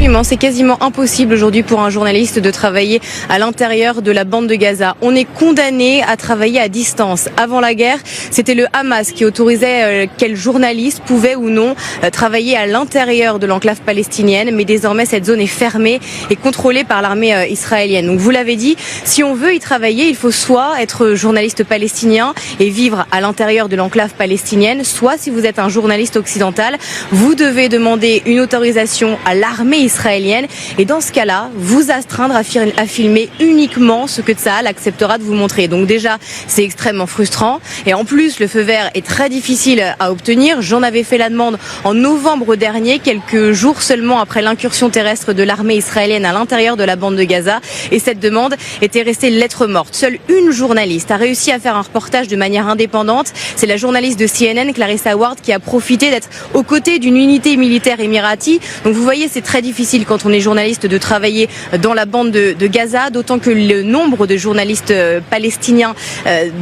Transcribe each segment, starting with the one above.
Absolument, c'est quasiment impossible aujourd'hui pour un journaliste de travailler à l'intérieur de la bande de Gaza. On est condamné à travailler à distance. Avant la guerre, c'était le Hamas qui autorisait quel journaliste pouvait ou non travailler à l'intérieur de l'enclave palestinienne, mais désormais cette zone est fermée et contrôlée par l'armée israélienne. Donc vous l'avez dit, si on veut y travailler, il faut soit être journaliste palestinien et vivre à l'intérieur de l'enclave palestinienne, soit si vous êtes un journaliste occidental, vous devez demander une autorisation à l'armée israélienne et dans ce cas-là, vous astreindre à filmer uniquement ce que Tsahal acceptera de vous montrer. Donc déjà, c'est extrêmement frustrant et en plus, le feu vert est très difficile à obtenir. J'en avais fait la demande en novembre dernier, quelques jours seulement après l'incursion terrestre de l'armée israélienne à l'intérieur de la bande de Gaza et cette demande était restée lettre morte. Seule une journaliste a réussi à faire un reportage de manière indépendante. C'est la journaliste de CNN, Clarissa Ward, qui a profité d'être aux côtés d'une unité militaire émirati. Donc vous voyez, c'est très difficile quand on est journaliste de travailler dans la bande de Gaza, d'autant que le nombre de journalistes palestiniens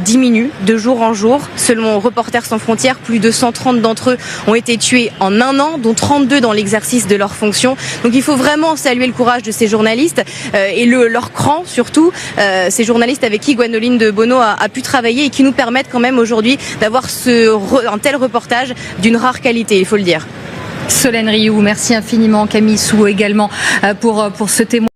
diminue de jour en jour. Selon Reporters sans frontières, plus de 130 d'entre eux ont été tués en un an, dont 32 dans l'exercice de leurs fonctions. Donc il faut vraiment saluer le courage de ces journalistes et leur cran surtout, ces journalistes avec qui Gwendoline de Bono a pu travailler et qui nous permettent quand même aujourd'hui d'avoir un tel reportage d'une rare qualité, il faut le dire. Solène Rioux, merci infiniment. Camille Sou également pour ce témoignage.